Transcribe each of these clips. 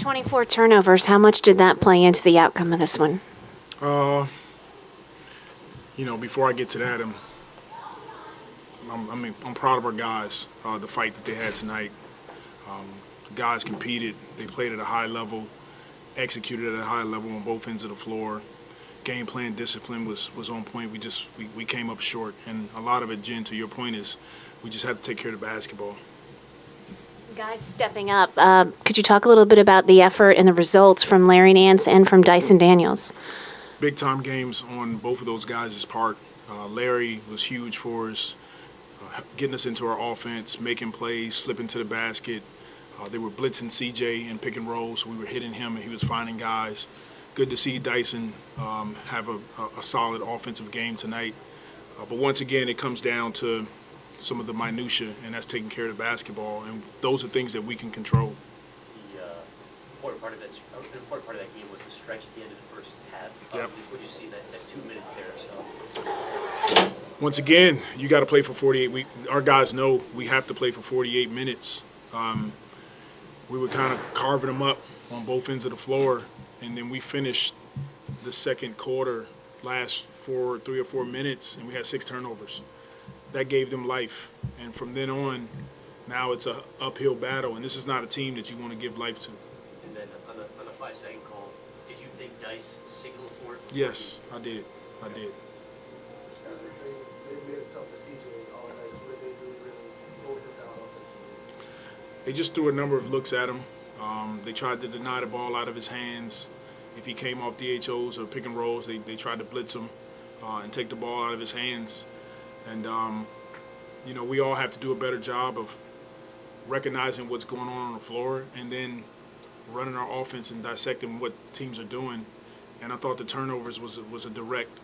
24 turnovers, how much did that play into the outcome of this one? Before I get to that, I'm proud of our guys, the fight that they had tonight. The guys competed. They played at a high level, executed at a high level on both ends of the floor. Game plan discipline was on point. We came up short. And a lot of it, Jen, to your point, is we just have to take care of the basketball. Guys stepping up. Could you talk a little bit about the effort and the results from Larry Nance and from Dyson Daniels? Big-time games on both of those guys' part. Larry was huge for us, getting us into our offense, making plays, slipping to the basket. They were blitzing CJ in pick and roll, so we were hitting him, and he was finding guys. Good to see Dyson have a solid offensive game tonight. But once again, it comes down to some of the minutia, and that's taking care of the basketball, and those are things that we can control. The important part of that game was the stretch at the end of the first half. Yep. What do you see that 2 minutes there or so? Once again, you got to play for 48. Our guys know we have to play for 48 minutes. We were kind of carving them up on both ends of the floor, and then we finished the second quarter last 3 or 4 minutes, and we had 6 turnovers. That gave them life, and from then on, now it's a uphill battle, and this is not a team that you want to give life to. And then on the 5-second call, did you think Dice signaled for it? Yes, I did. They made it tough for CJ all night. What did they do to really hold him down offensively? They just threw a number of looks at him. They tried to deny the ball out of his hands. If he came off DHOs or pick and rolls, they tried to blitz him and take the ball out of his hands. And, we all have to do a better job of recognizing what's going on the floor and then running our offense and dissecting what teams are doing. And I thought the turnovers was a direct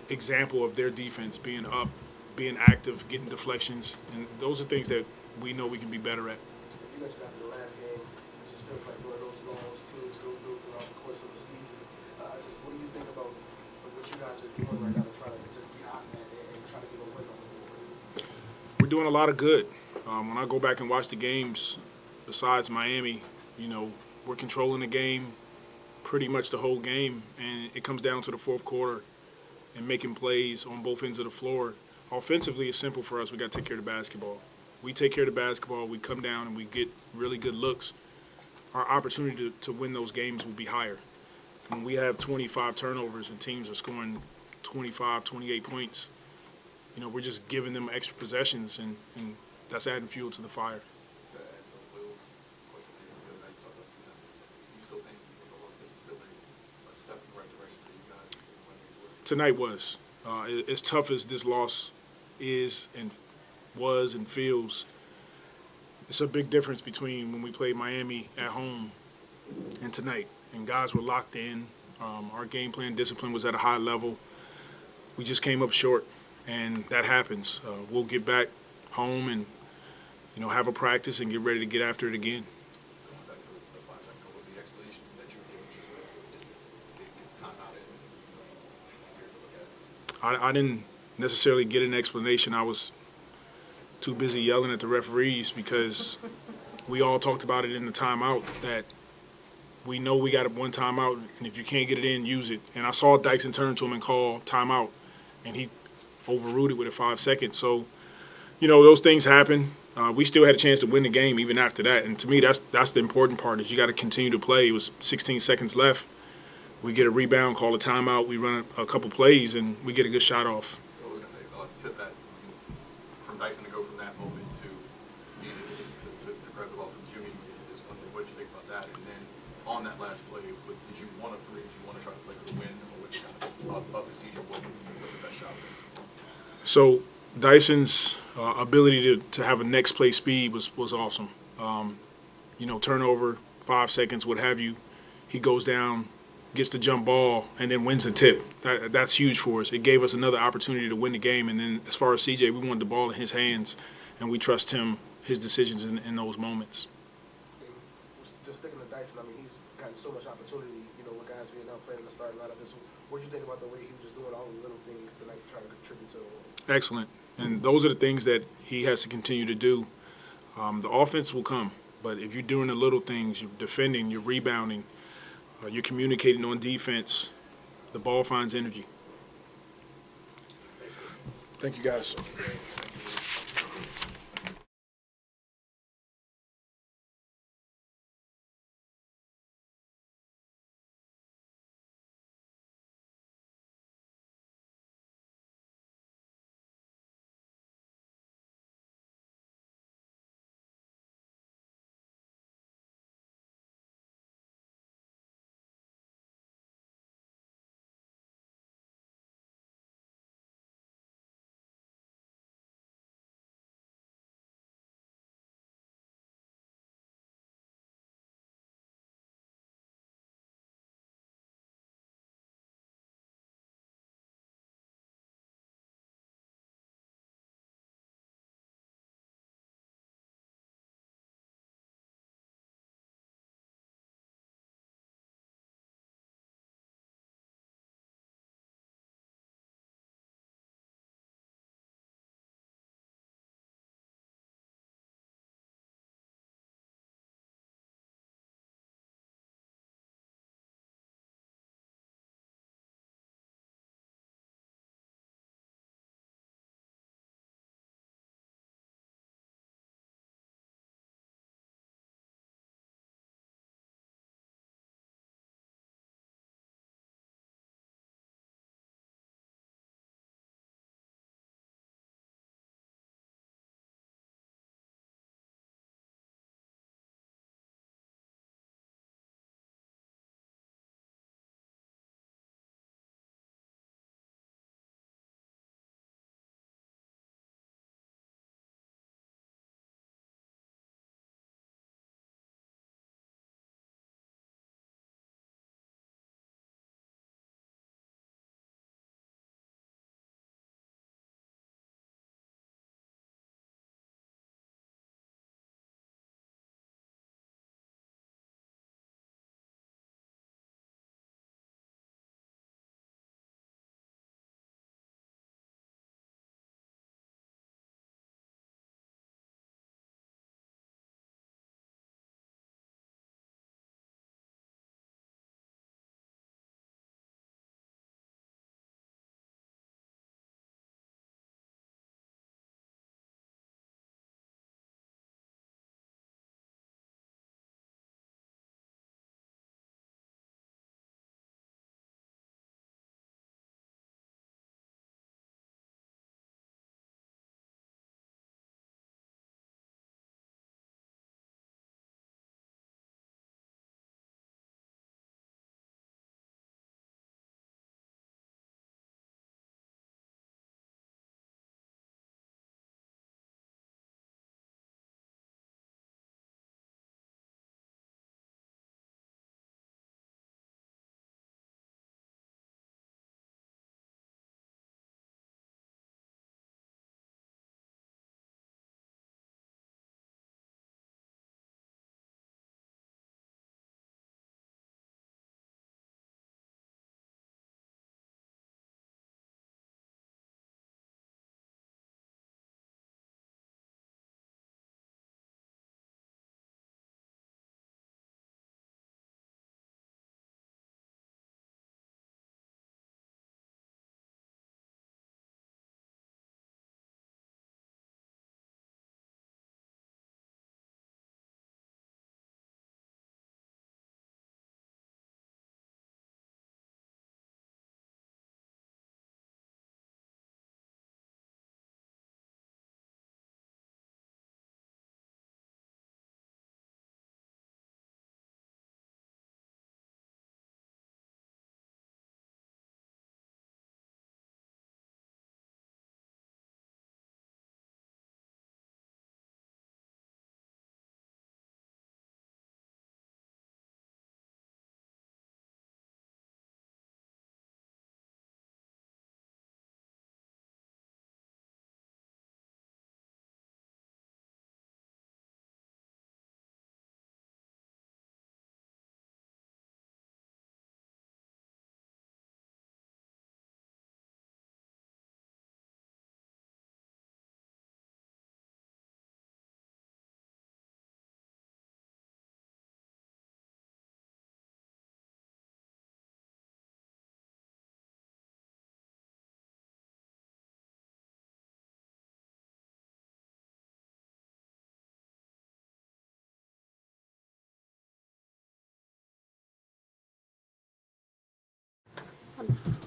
example of their defense being up, being active, getting deflections. And those are things that we know we can be better at. You mentioned after the last game, it just feels like one of those longs too, still do throughout the course of the season. What do you think about what you guys are doing right now to try to just get hot and try to get a win on the board? We're doing a lot of good. When I go back and watch the games, besides Miami, we're controlling the game pretty much the whole game, and it comes down to the fourth quarter and making plays on both ends of the floor. Offensively, it's simple for us. We got to take care of the basketball. We take care of the basketball, we come down and we get really good looks. Our opportunity to win those games will be higher. When we have 25 turnovers and teams are scoring 25, 28 points, we're just giving them extra possessions, and that's adding fuel to the fire. Tonight was. As tough as this loss is and was and feels, it's a big difference between when we played Miami at home and tonight. And guys were locked in. Our game plan discipline was at a high level. We just came up short, and that happens. We'll get back home and, have a practice and get ready to get after it again. I didn't necessarily get an explanation. I was too busy yelling at the referees because we all talked about it in the timeout that we know we got one timeout, and if you can't get it in, use it. And I saw Dyson turn to him and call timeout, and he overruled it with 5 seconds. So, those things happen. We still had a chance to win the game even after that. And to me, that's the important part is you got to continue to play. It was 16 seconds left. We get a rebound, call a timeout, we run a couple plays, and we get a good shot off. I was going to say, to that, from Dyson to go from that moment to being able to grab the ball from Jimmy is one thing. What did you think about that? And then on that last play, did you want a three? Did you want to try to play for the win? Or was it kind of up to CJ what the best shot was? So Dyson's ability to have a next play speed was awesome. Turnover, 5 seconds, what have you. He goes down, gets the jump ball, and then wins the tip. That's huge for us. It gave us another opportunity to win the game. And then as far as CJ, we wanted the ball in his hands, and we trust him, his decisions in those moments. Just thinking of Dyson, he's gotten so much opportunity, with guys being out playing in the starting lineup. What do you think about the way he was just doing all the little things to try to contribute to it? Excellent. And those are the things that he has to continue to do. The offense will come. But if you're doing the little things, you're defending, you're rebounding, you're communicating on defense, the ball finds energy. Thank you, guys.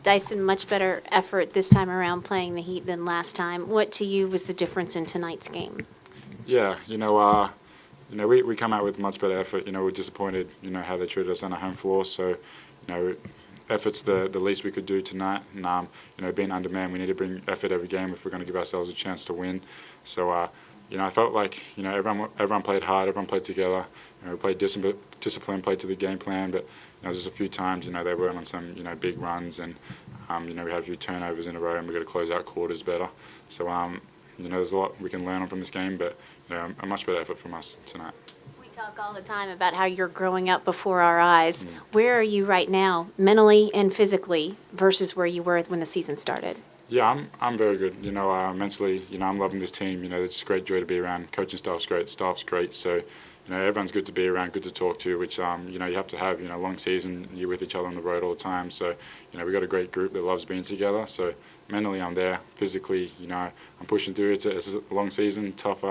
Dyson, much better effort this time around playing the Heat than last time. What to you was the difference in tonight's game? Yeah, we come out with much better effort. We're disappointed, how they treated us on our home floor. So, effort's the least we could do tonight. And, being undermanned, we need to bring effort every game if we're going to give ourselves a chance to win. So, I felt like, everyone played hard, everyone played together. We played discipline, played to the game plan. But, just a few times, they weren't on some, big runs. And, we had a few turnovers in a row and we've got to close out quarters better. So, there's a lot we can learn from this game, but a much better effort from us tonight. We talk all the time about how you're growing up before our eyes. Where are you right now, mentally and physically, versus where you were when the season started? Yeah, I'm very good. Mentally, I'm loving this team. It's a great joy to be around. Coaching staff's great. So, everyone's good to be around, good to talk to, which, you have to have, long season. You're with each other on the road all the time. So, we've got a great group that loves being together. So, mentally, I'm there. Physically, I'm pushing through. It's a long season, tough.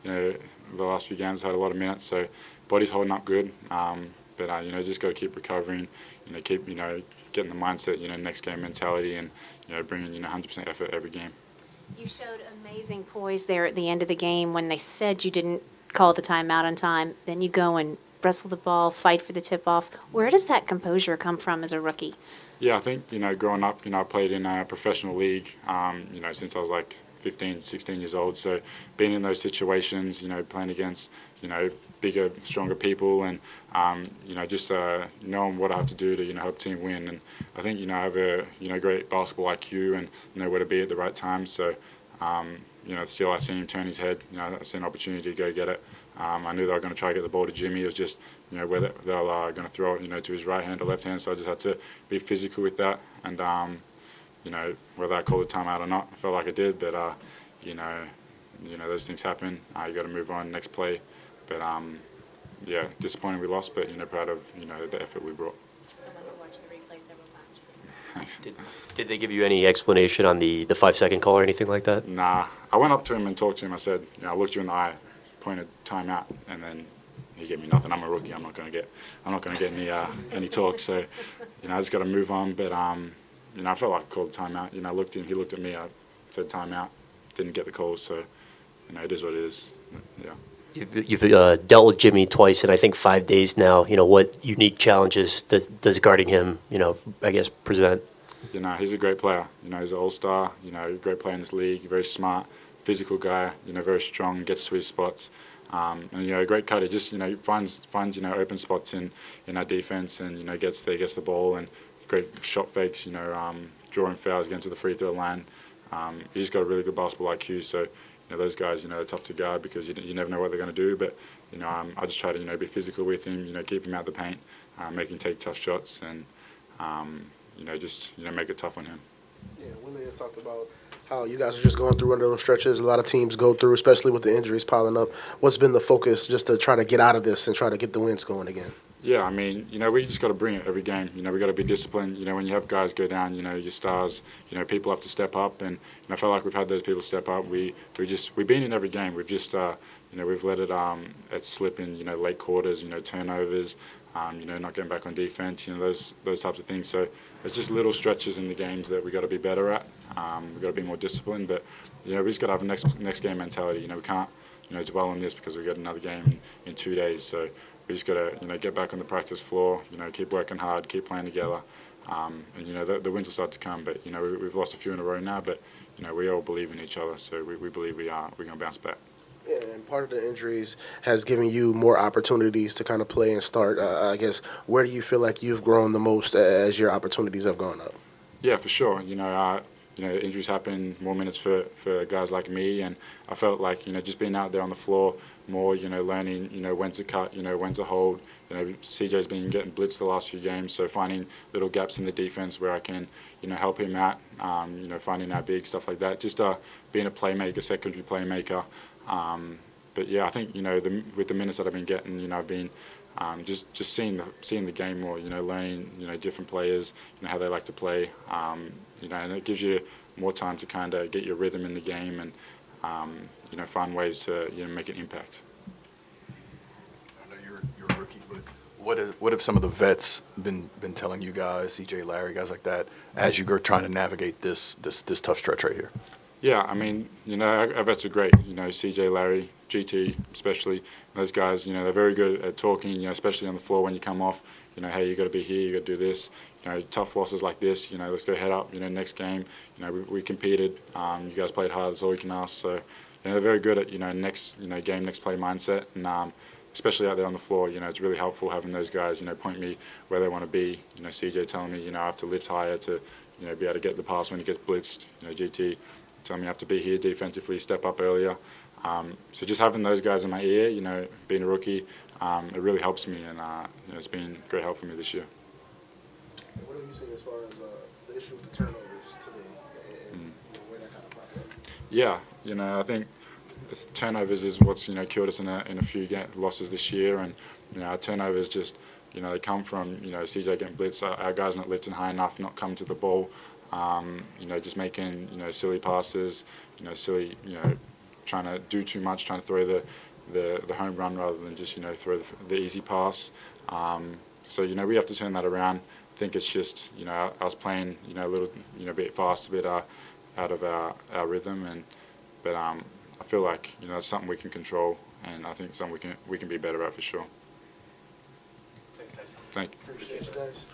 The last few games, had a lot of minutes. So, body's holding up good. But, just got to keep recovering, keep, getting the mindset, next game mentality and, bringing, 100% effort every game. You showed amazing poise there at the end of the game when they said you didn't call the timeout on time. Then you go and wrestle the ball, fight for the tip-off. Where does that composure come from as a rookie? Yeah, I think, growing up, I played in a professional league, since I was like 15, 16 years old. So being in those situations, playing against, bigger, stronger people and, just knowing what I have to do to, help the team win. And I think, I have a, great basketball IQ and know where to be at the right time. So, still I seen him turn his head, I seen an opportunity to go get it. I knew they were going to try to get the ball to Jimmy. It was just, whether they're going to throw it, to his right hand or left hand. So I just had to be physical with that. And, whether I called the timeout or not, I felt like I did. But, those things happen. You got to move on, next play. But, disappointed we lost, but, proud of, the effort we brought. Someone who watched the replay several times. Did they give you any explanation on the 5-second call or anything like that? Nah. I went up to him and talked to him. I said, I looked you in the eye, pointed timeout, and then he gave me nothing. I'm a rookie. I'm not going to get any talk. So, I just got to move on. But, I felt like I called the timeout. I looked at him. He looked at me. I said timeout. Didn't get the call. So, it is what it is. Yeah. You've dealt with Jimmy twice in, I think, 5 days now. What unique challenges does guarding him, I guess, present? He's a great player. He's an all-star. Great player in this league. Very smart, physical guy. Very strong. Gets to his spots. And a great cutter. Just finds open spots in our defense and gets the ball and great shot fakes. Drawing fouls, getting to the free throw line. He's got a really good basketball IQ. So. Those guys, they're tough to guard because you never know what they're going to do. But, I just try to, be physical with him, keep him out the paint, make him take tough shots and, just, make it tough on him. Yeah, Willie has talked about how you guys are just going through under those stretches. A lot of teams go through, especially with the injuries piling up. What's been the focus just to try to get out of this and try to get the wins going again? Yeah, we just got to bring it every game. We got to be disciplined. When you have guys go down, your stars, people have to step up. And I feel like we've had those people step up. We've been in every game. We've just, we've let it slip in, late quarters, turnovers, not getting back on defense, those types of things. So it's just little stretches in the games that we got to be better at. We've got to be more disciplined. But, we just got to have a next game mentality. We can't, dwell on this because we've got another game in 2 days. So we just got to, get back on the practice floor, keep working hard, keep playing together. And, the wins will start to come. But, we've lost a few in a row now. But, we all believe in each other. So we believe we're going to bounce back. Yeah, and part of the injuries has given you more opportunities to kind of play and start. I guess, where do you feel like you've grown the most as your opportunities have gone up? Yeah, for sure. Injuries happen, more minutes for guys like me. And I felt like, just being out there on the floor more, learning, when to cut, when to hold. CJ's been getting blitzed the last few games, so finding little gaps in the defense where I can, help him out, finding our big stuff like that. Just being a playmaker, secondary playmaker. But yeah, I think, with the minutes that I've been getting, I've been just seeing the game more, learning, different players, how they like to play, and it gives you more time to kind of get your rhythm in the game and, find ways to, make an impact. I know you're a rookie, but What have some of the vets been telling you guys, CJ, Larry, guys like that, as you go trying to navigate this tough stretch right here? Yeah, I mean, our vets are great. CJ, Larry, GT especially, those guys, they're very good at talking, especially on the floor when you come off. Hey, you got to be here, you got to do this. Tough losses like this, let's go head up. Next game, we competed. You guys played hard, that's all you can ask. So, they're very good at, next play mindset. And especially out there on the floor, it's really helpful having those guys, point me where they want to be. CJ telling me, I have to lift higher to, be able to get the pass when he gets blitzed. GT telling me I have to be here defensively, step up earlier. So just having those guys in my ear, being a rookie, it really helps me, and it's been a great help for me this year. What have you seen as far as the issue with the turnovers today, and where that kind of process? Yeah, I think turnovers is what's killed us in a few losses this year, and our turnovers just they come from CJ getting blitzed, our guys not lifting high enough, not coming to the ball, just making silly passes, silly trying to do too much, trying to throw the home run rather than just throw the easy pass. So we have to turn that around. I think it's just us playing a little a bit fast, a bit out of our rhythm, but I feel like it's something we can control, and I think something we can be better at for sure. Thanks, Tyson. Thank you. Appreciate you guys.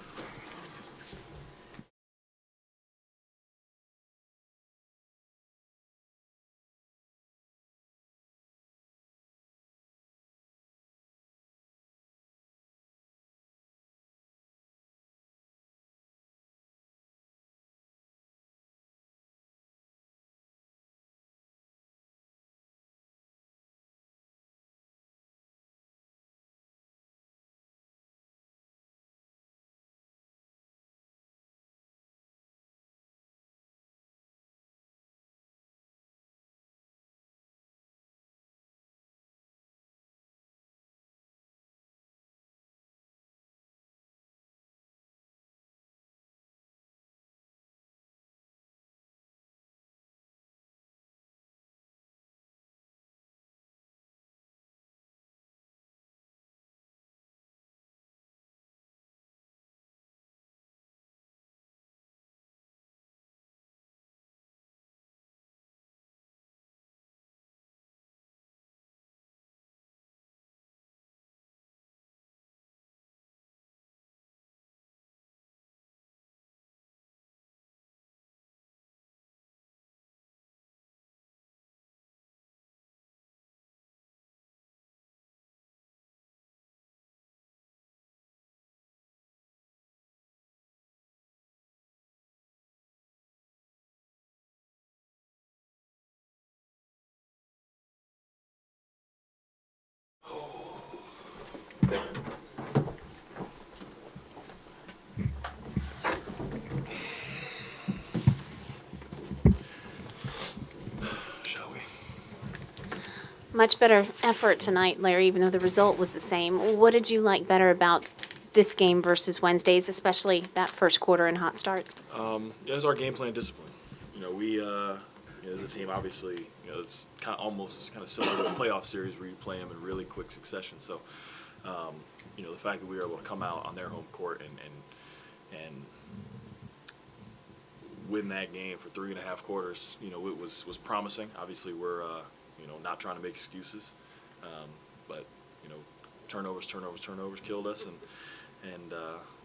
Much better effort tonight, Larry, even though the result was the same. What did you like better about this game versus Wednesday's, especially that first quarter and hot start? It's our game plan discipline. We as a team, obviously, it's kind of similar to a playoff series where you play them in really quick succession. So, the fact that we were able to come out on their home court and win that game for 3.5 quarters, it was promising. Obviously, we're not trying to make excuses, but turnovers killed us,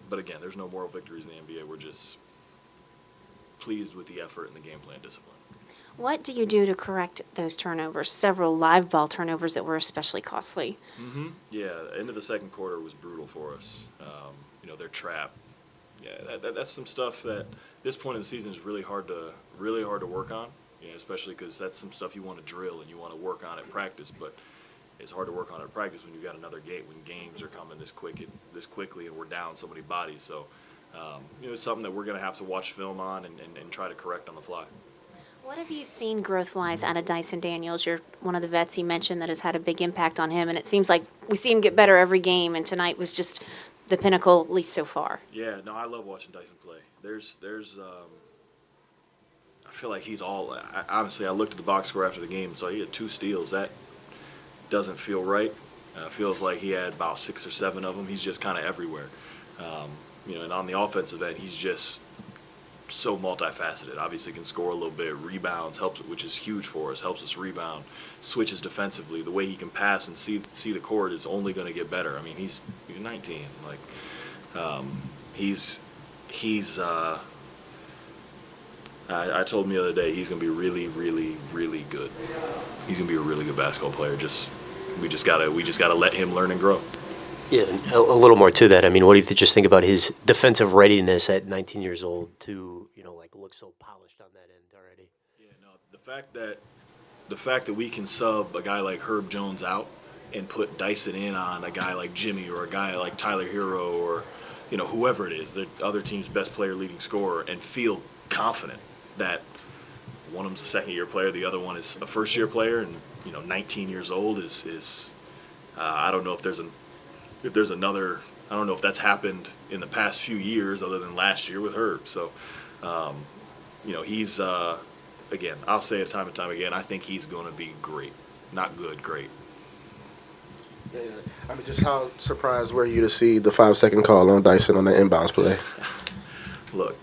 but again, there's no moral victories in the NBA. We're just pleased with the effort and the game plan discipline. What do you do to correct those turnovers? Several live ball turnovers that were especially costly. Yeah, the end of the second quarter was brutal for us. Their trap. Yeah, that's some stuff that at this point in the season is really hard to work on. Especially because that's some stuff you want to drill and you want to work on at practice, but it's hard to work on at practice when you've got another game, when games are coming this quickly and we're down so many bodies. So, it's something that we're going to have to watch film on and try to correct on the fly. What have you seen growth-wise out of Dyson Daniels? You're one of the vets you mentioned that has had a big impact on him, and it seems like we see him get better every game, and tonight was just the pinnacle, at least so far. Yeah, no, I love watching Dyson play. I feel like he's honestly, I looked at the box score after the game and saw he had 2 steals. That doesn't feel right. Feels like he had about 6 or 7 of them. He's just kind of everywhere. And on the offensive end, he's just so multifaceted. Obviously can score a little bit, rebounds, helps, which is huge for us, helps us rebound, switches defensively. The way he can pass and see the court is only going to get better. I mean, he's 19. Like, I told him the other day he's going to be really, really, really good. He's going to be a really good basketball player. We just gotta let him learn and grow. Yeah, and a little more to that. I mean, what do you just think about his defensive readiness at 19 years old to, look so polished on that end already? Yeah, no, the fact that we can sub a guy like Herb Jones out and put Dyson in on a guy like Jimmy or a guy like Tyler Hero or, whoever it is, the other team's best player, leading scorer, and feel confident that one of them's a second-year player, the other one is a first-year player, and 19 years old is I don't know if there's another. I don't know if that's happened in the past few years other than last year with Herb. So, he's again. I'll say it time and time again. I think he's going to be great, not good, great. Yeah. I mean, just how surprised were you to see the 5-second call on Dyson on the inbounds play? Look,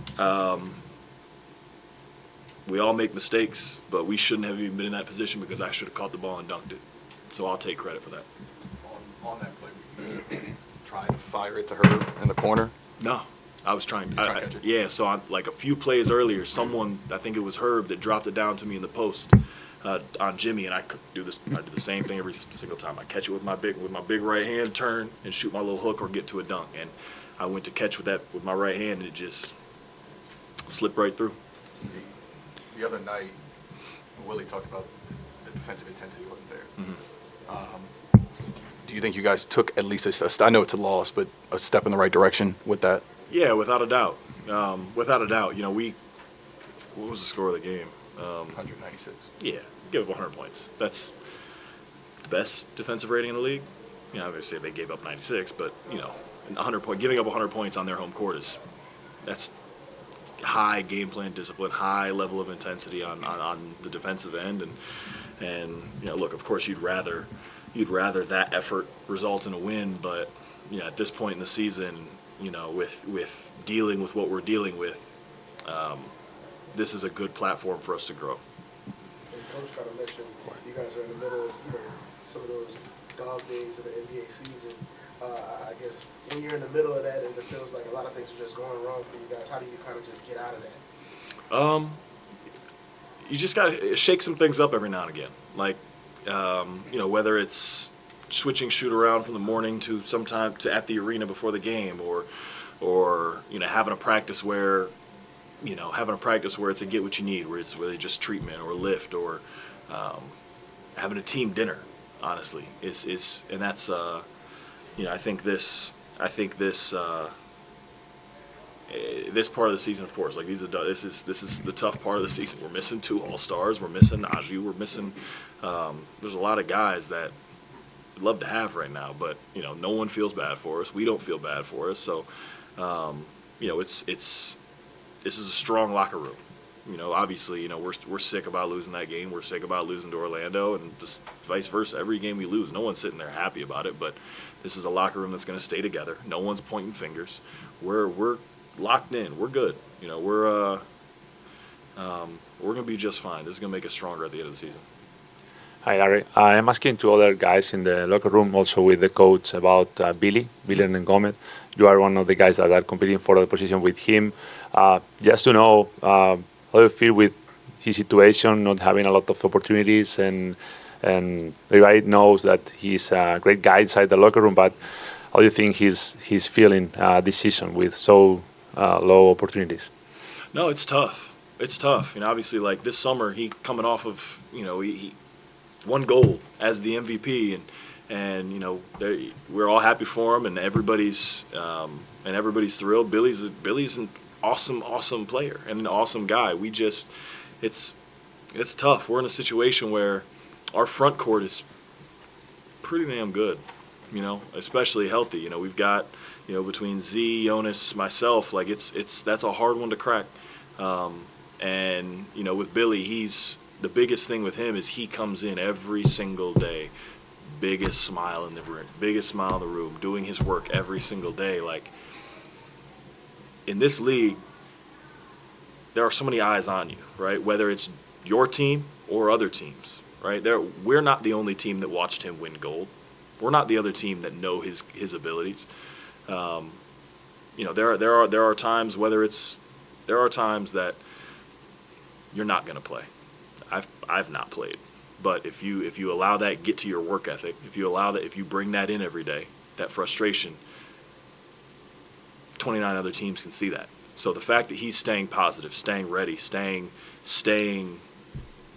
we all make mistakes, but we shouldn't have even been in that position because I should have caught the ball and dunked it. So I'll take credit for that. On that play, Trying to fire it to her in the corner. No, I was trying. Trying to catch it? Yeah, so like a few plays earlier, someone, I think it was Herb, that dropped it down to me in the post on Jimmy, and I could do this. I do the same thing every single time. I catch it with my big right hand, turn and shoot my little hook or get to a dunk. And I went to catch with my right hand, and it just slipped right through. The other night, Willie talked about the defensive intensity wasn't there. Mm-hmm. Do you think you guys took at least I know it's a loss, but a step in the right direction with that? Yeah, without a doubt. Without a doubt. What was the score of the game? 196. Yeah, give up 100 points. That's the best defensive rating in the league. Obviously they gave up 96, but 100 giving up 100 points on their home court that's high game plan discipline, high level of intensity on the defensive end, and look, of course you'd rather that effort result in a win, but at this point in the season, with dealing with what we're dealing with, this is a good platform for us to grow. And Coach kind of mentioned you guys are in the middle of some of those dog days of the NBA season. I guess when you're in the middle of that and it feels like a lot of things are just going wrong for you guys, how do you kind of just get out of that? You just got to shake some things up every now and again. Like, whether it's switching shoot around from the morning to sometime to at the arena before the game, or having a practice where it's a get what you need, where it's really just treatment or lift, or having a team dinner. Honestly, and that's I think this part of the season, of course, like this is the tough part of the season. We're missing 2 All-Stars. We're missing Naji. We're missing. There's a lot of guys that we'd love to have right now, but no one feels bad for us. We don't feel bad for us. So, this is a strong locker room. Obviously, we're sick about losing that game. We're sick about losing to Orlando, and just vice versa. Every game we lose, no one's sitting there happy about it. But this is a locker room that's going to stay together. No one's pointing fingers. We're locked in. We're good. We're going to be just fine. This is going to make us stronger at the end of the season. Hi, Larry. I'm asking to other guys in the locker room, also with the coach, about Willy Hernangomez. You are one of the guys that are competing for the position with him. Just to know how you feel with his situation, not having a lot of opportunities, and everybody knows that he's a great guy inside the locker room, but how do you think he's feeling this season with so low opportunities? No, it's tough. It's tough. Obviously, like this summer, he coming off of, he won gold as the MVP, and we're all happy for him, and everybody's thrilled. Billy's an awesome player and an awesome guy. It's tough. We're in a situation where our front court is pretty damn good, especially healthy. We've got, between Z, Jonas, myself, like that's a hard one to crack. And with Billy, the biggest thing with him is he comes in every single day biggest smile in the room, doing his work every single day. Like, in this league, there are so many eyes on you, right? Whether it's your team or other teams, right? We're not the only team that watched him win gold. We're not the other team that know his abilities. You know, there are times that you're not going to play. I've not played, but if you allow that get to your work ethic, if you bring that in every day, that frustration, 29 other teams can see that. So the fact that he's staying positive, staying ready, staying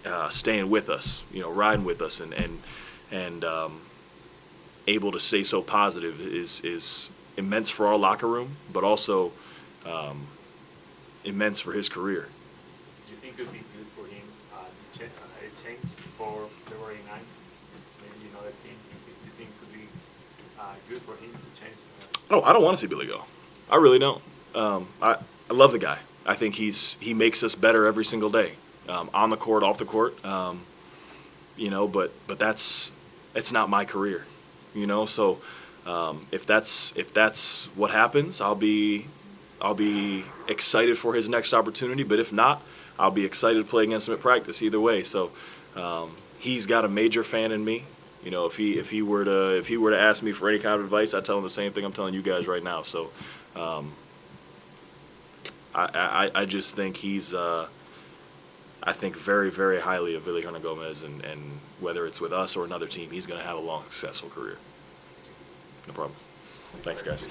with us, you know, riding with us, and able to stay so positive is immense for our locker room, but also immense for his career. Do you think it would be good for him a change for February 9th? Maybe another team. Do you think it could be good for him to change? I don't want to see Billy go. I really don't. I love the guy. I think he makes us better every single day, on the court, off the court. You know, but it's not my career. You know, so if that's what happens, I'll be excited for his next opportunity. But if not, I'll be excited to play against him at practice. Either way, so he's got a major fan in me. You know, if he were to ask me for any kind of advice, I'd tell him the same thing I'm telling you guys right now. So I just think he's I think very, very highly of Willy Hernangomez, and whether it's with us or another team, he's going to have a long, successful career. No problem. Thanks, guys.